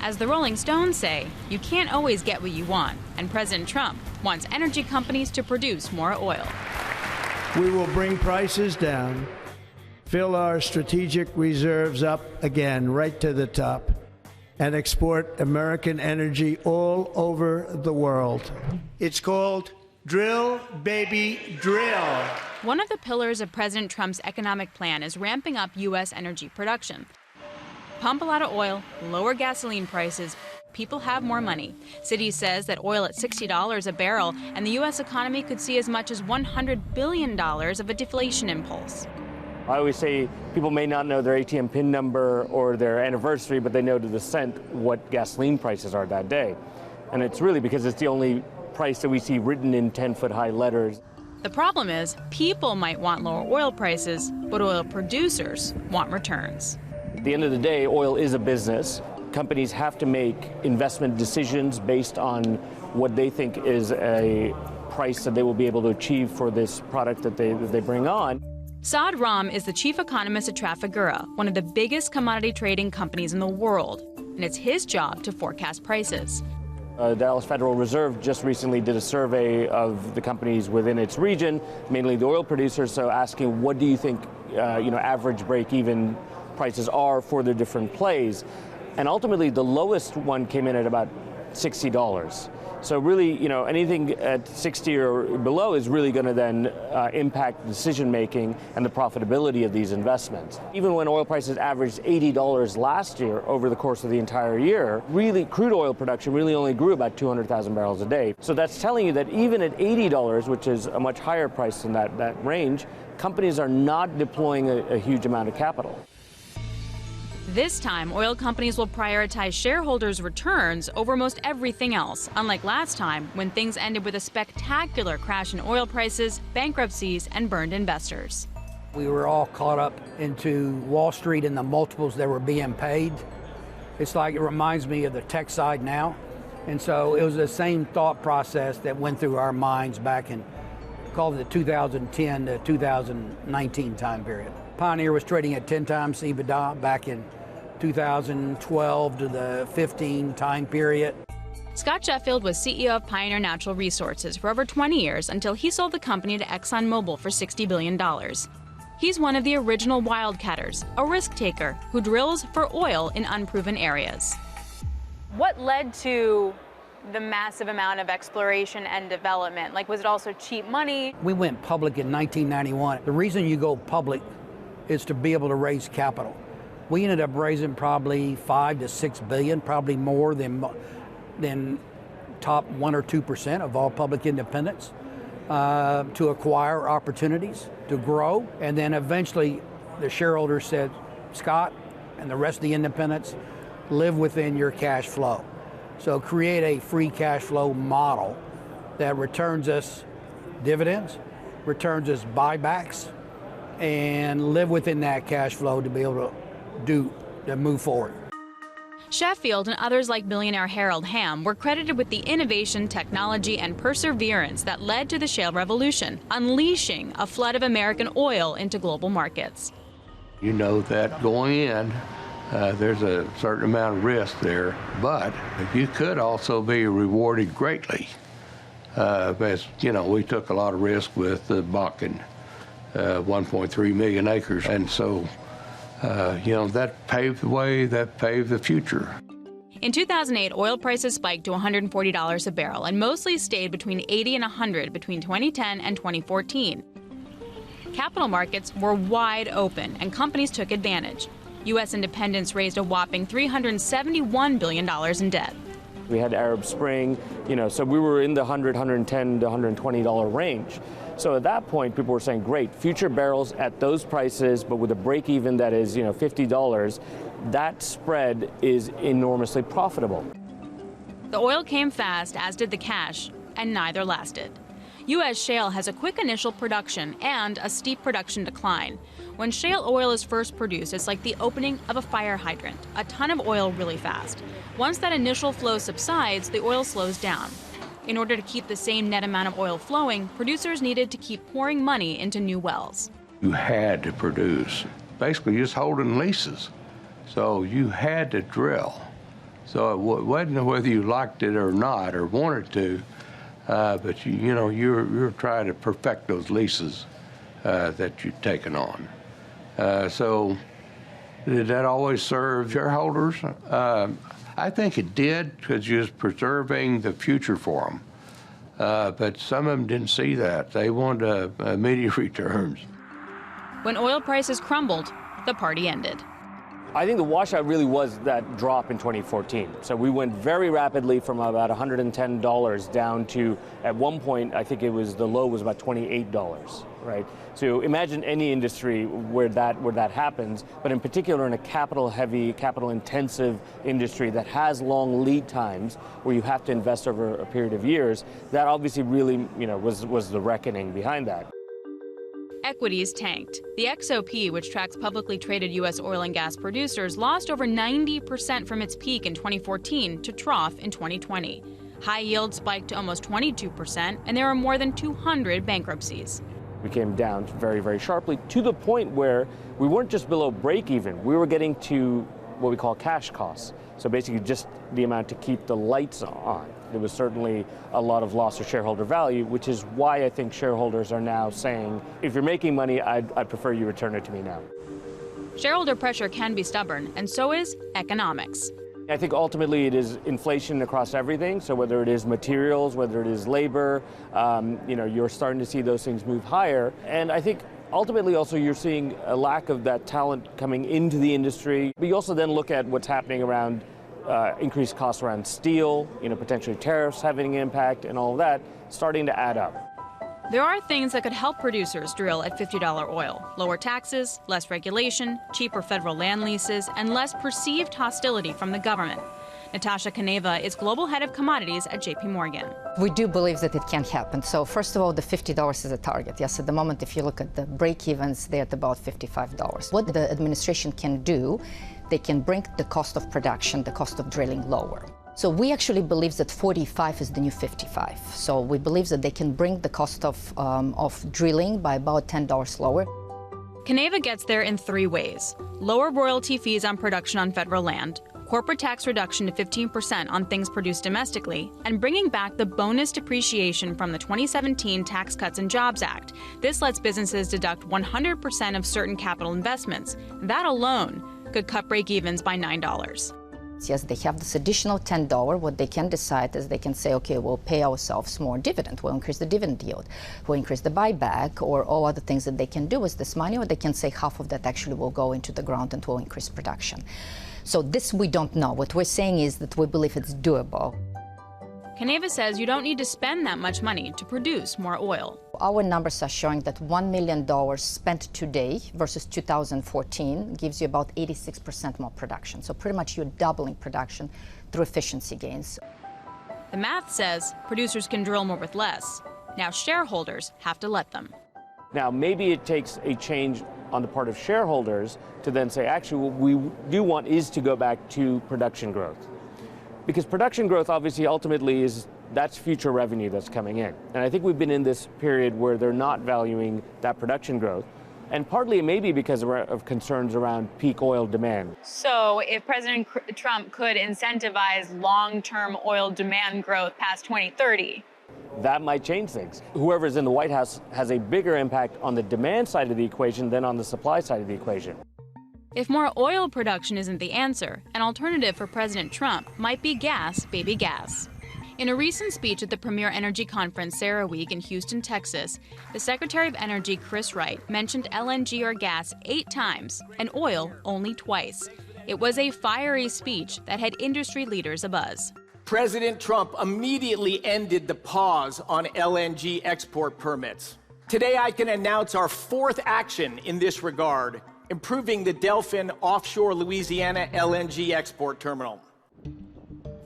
As the Rolling Stones say, you can't always get what you want, and President Trump wants energy companies to produce more oil. We will bring prices down, fill our strategic reserves up again right to the top, and export American energy all over the world. It's called Drill, Baby, Drill. One of the pillars of President Trump's economic plan is ramping up U.S. energy production. Pump a lot of oil, lower gasoline prices, people have more money. Citi says that oil at $60 a barrel and the U.S. economy could see as much as $100 billion of a deflation impulse. I always say people may not know their ATM PIN number or their anniversary, but they know to the cent what gasoline prices are that day. And it's really because it's the only price that we see written in 10-foot-high letters. The problem is people might want lower oil prices, but oil producers want returns. At the end of the day, oil is a business. Companies have to make investment decisions based on what they think is a price that they will be able to achieve for this product that they bring on. Saad is the chief economist at Trafigura, one of the biggest commodity trading companies in the world, and it's his job to forecast prices. The Dallas Federal Reserve just recently did a survey of the companies within its region, mainly the oil producers, so asking what do you think average break-even prices are for the different plays. And ultimately, the lowest one came in at about $60. So really, anything at 60 or below is really going to then impact decision-making and the profitability of these investments. Even when oil prices averaged $80 last year over the course of the entire year, really crude oil production really only grew about 200,000 barrels a day. So that's telling you that even at $80, which is a much higher price than that range, companies are not deploying a huge amount of capital. This time, oil companies will prioritize shareholders' returns over most everything else, unlike last time when things ended with a spectacular crash in oil prices, bankruptcies, and burned investors. We were all caught up into Wall Street and the multiples that were being paid. It's like it reminds me of the tech side now. And so it was the same thought process that went through our minds back in, called it the 2010 to 2019 time period. Pioneer was trading at 10 times EBITDA back in 2012 to the 15 time period. Scott Sheffield was CEO of Pioneer Natural Resources for over 20 years until he sold the company to ExxonMobil for $60 billion. He's one of the original wildcatters, a risk taker who drills for oil in unproven areas. What led to the massive amount of exploration and development? Like, was it also cheap money? We went public in 1991. The reason you go public is to be able to raise capital. We ended up raising probably $5 to $6 billion, probably more than top 1 or 2% of all public independents, to acquire opportunities, to grow. And then eventually the shareholders said, Scott and the rest of the independents, live within your cash flow. So create a free cash flow model that returns us dividends, returns us buybacks, and live within that cash flow to be able to move forward. Sheffield and others like billionaire Hamm were credited with the innovation, technology, and perseverance that led to the shale revolution, unleashing a flood of American oil into global markets. You know that going in, there's a certain amount of risk there, but you could also be rewarded greatly. As you know, we took a lot of risk with the Bakken, 1.3 million acres, and so that paved the way, that paved the future. In 2008, oil prices spiked to $140 a barrel and mostly stayed between 80 and 100 between 2010 and 2014. Capital markets were wide open and companies took advantage. U.S. independents raised a whopping $371 billion in debt. We had Arab Spring, so we were in the $100, $110 to $120 range. So at that point, people were saying, great, future barrels at those prices, but with a break even that is, $50, that spread is enormously profitable. The oil came fast, as did the cash, and neither lasted. U.S. shale has a quick initial production and a steep production decline. When shale oil is first produced, it's like the opening of a fire hydrant, a ton of oil really fast. Once that initial flow subsides, the oil slows down. In order to keep the same net amount of oil flowing, producers needed to keep pouring money into new wells. You had to produce. Basically, just holding leases. So you had to drill. So it wasn't whether you liked it or not or wanted to, but you're trying to perfect those leases that you've taken on. So did that always serve shareholders? I think it did, because you're preserving the future for them. But some of them didn't see that. They wanted immediate returns. When oil prices crumbled, the party ended. I think the washout really was that drop in 2014. So we went very rapidly from about $110 down to, at one point, I think it was, the low was about $28, right? So imagine any industry where that happens, but in particular in a capital-heavy, capital-intensive industry that has long lead times, where you have to invest over a period of years. That obviously really, was the reckoning behind that. Equities tanked. The XOP, which tracks publicly traded U.S. oil and gas producers, lost over 90% from its peak in 2014 to trough in 2020. High yield spiked to almost 22%, and there are more than 200 bankruptcies. We came down very, very sharply, to the point where we weren't just below break even. We were getting to what we call cash costs. So basically just the amount to keep the lights on. There was certainly a lot of loss of shareholder value, which is why I think shareholders are now saying, if you're making money, I'd prefer you return it to me now. Shareholder pressure can be stubborn, and so is economics. I think ultimately it is inflation across everything. So whether it is materials, whether it is labor, you're starting to see those things move higher. And I think ultimately also you're seeing a lack of that talent coming into the industry. But you also then look at what's happening around increased costs around steel, potentially tariffs having an impact, and all of that starting to add up. There are things that could help producers drill at $50 oil. Lower taxes, less regulation, cheaper federal land leases, and less perceived hostility from the government. Natasha Kaneva is global head of commodities at JP Morgan. We do believe that it can happen. So first of all, the $50 is a target. Yes, at the moment, if you look at the break-evens, they're at about $55. What the administration can do, they can bring the cost of production, the cost of drilling lower. So we actually believe that 45 is the new 55. So we believe that they can bring the cost of drilling by about $10 lower. Kaneva gets there in three ways: lower royalty fees on production on federal land, corporate tax reduction to 15% on things produced domestically, and bringing back the bonus depreciation from the 2017 Tax Cuts and Jobs Act. This lets businesses deduct 100% of certain capital investments. That alone could cut break-evens by $9. Yes, they have this additional $10. What they can decide is they can say, okay, we'll pay ourselves more dividend. We'll increase the dividend yield. We'll increase the buyback, or all other things that they can do with this money, or they can say half of that actually will go into the ground and will increase production. So this we don't know. What we're saying is that we believe it's doable. Kaneva says you don't need to spend that much money to produce more oil. Our numbers are showing that $1 million spent today versus 2014 gives you about 86% more production. So pretty much you're doubling production through efficiency gains. The math says producers can drill more with less. Now shareholders have to let them. Now, maybe it takes a change on the part of shareholders to then say, actually, what we do want is to go back to production growth. Because production growth, obviously, ultimately that's future revenue that's coming in. And I think we've been in this period where they're not valuing that production growth. And partly it may be because of concerns around peak oil demand. So if President Trump could incentivize long-term oil demand growth past 2030, that might change things. Whoever's in the White House has a bigger impact on the demand side of the equation than on the supply side of the equation. if more oil production isn't the answer, an alternative for President Trump might be gas, baby gas. In a recent speech at the premier energy conference CERA Week in Houston, Texas, the Secretary of Energy, Chris Wright, mentioned LNG or gas 8 times and oil only twice. It was a fiery speech that had industry leaders abuzz. President Trump immediately ended the pause on LNG export permits. Today, I can announce our 4th action in this regard, improving the Delfin offshore Louisiana LNG export terminal.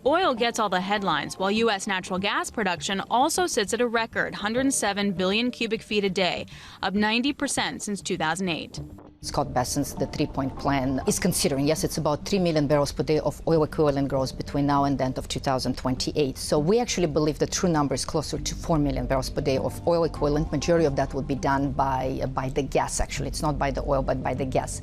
Oil gets all the headlines, while U.S. natural gas production also sits at a record 107 billion cubic feet a day, up 90% since 2008. Scott Bessent's the 3-point plan is considering, yes, it's about 3 million barrels per day of oil equivalent growth between now and the end of 2028. So we actually believe the true number is closer to 4 million barrels per day of oil equivalent. Majority of that would be done by the gas, actually. It's not by the oil, but by the gas.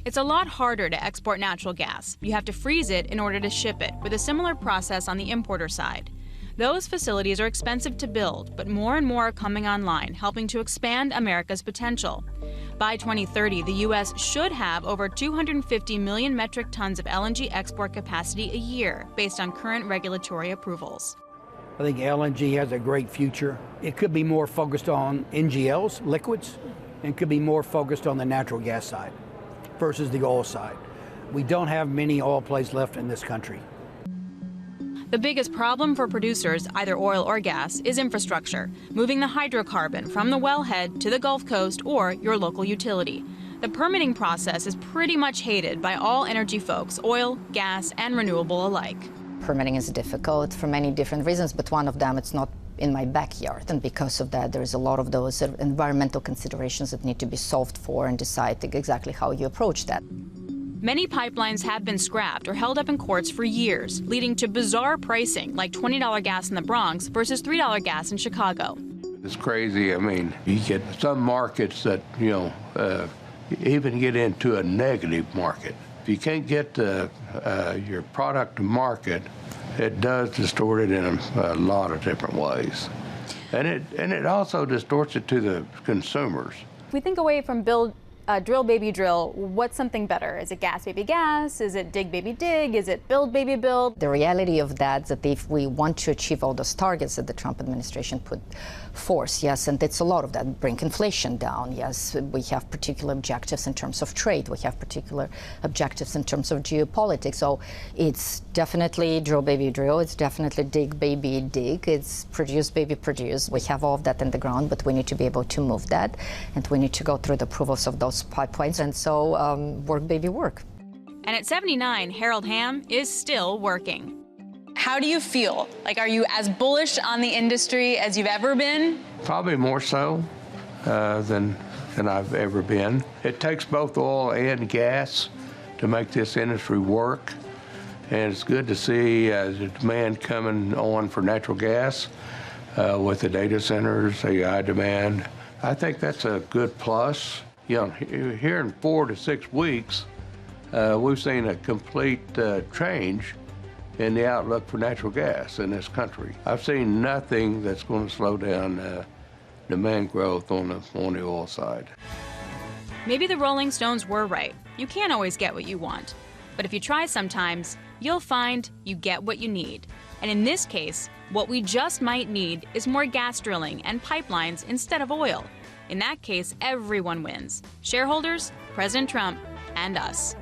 It's a lot harder to export natural gas. You have to freeze it in order to ship it, with a similar process on the importer side. Those facilities are expensive to build, but more and more are coming online, helping to expand America's potential. By 2030, the U.S. should have over 250 million metric tons of LNG export capacity a year, based on current regulatory approvals. I think LNG has a great future. It could be more focused on NGLs, liquids, and could be more focused on the natural gas side versus the oil side. We don't have many oil plays left in this country. The biggest problem for producers, either oil or gas, is infrastructure, moving the hydrocarbon from the wellhead to the Gulf Coast or your local utility. The permitting process is pretty much hated by all energy folks, oil, gas, and renewable alike. Permitting is difficult for many different reasons, but one of them, it's not in my backyard. And because of that, there's a lot of those environmental considerations that need to be solved for and decide exactly how you approach that. Many pipelines have been scrapped or held up in courts for years, leading to bizarre pricing, like $20 gas in the Bronx versus $3 gas in Chicago. It's crazy. I mean, you get some markets that, even get into a negative market. If you can't get your product to market, it does distort it in a lot of different ways. And it also distorts it to the consumers. If we think away from drill baby drill, what's something better? Is it gas baby gas? Is it dig baby dig? Is it build baby build? The reality of that is that if we want to achieve all those targets that the Trump administration put forth, yes, and it's a lot of that, bring inflation down, yes, we have particular objectives in terms of trade, we have particular objectives in terms of geopolitics, so it's definitely drill baby drill, it's definitely dig baby dig, it's produce baby produce. We have all of that in the ground, but we need to be able to move that, and we need to go through the approvals of those pipelines, and so work baby work. And at 79, Harold Hamm is still working. How do you feel? Like, are you as bullish on the industry as you've ever been? Probably more so than I've ever been. It takes both oil and gas to make this industry work. And it's good to see the demand coming on for natural gas with the data centers, AI demand. I think that's a good plus. Here in 4 to 6 weeks, we've seen a complete change in the outlook for natural gas in this country. I've seen nothing that's going to slow down demand growth on the oil side. Maybe the Rolling Stones were right. You can't always get what you want. But if you try sometimes, you'll find you get what you need. And in this case, what we just might need is more gas drilling and pipelines instead of oil. In that case, everyone wins. Shareholders, President Trump, and us.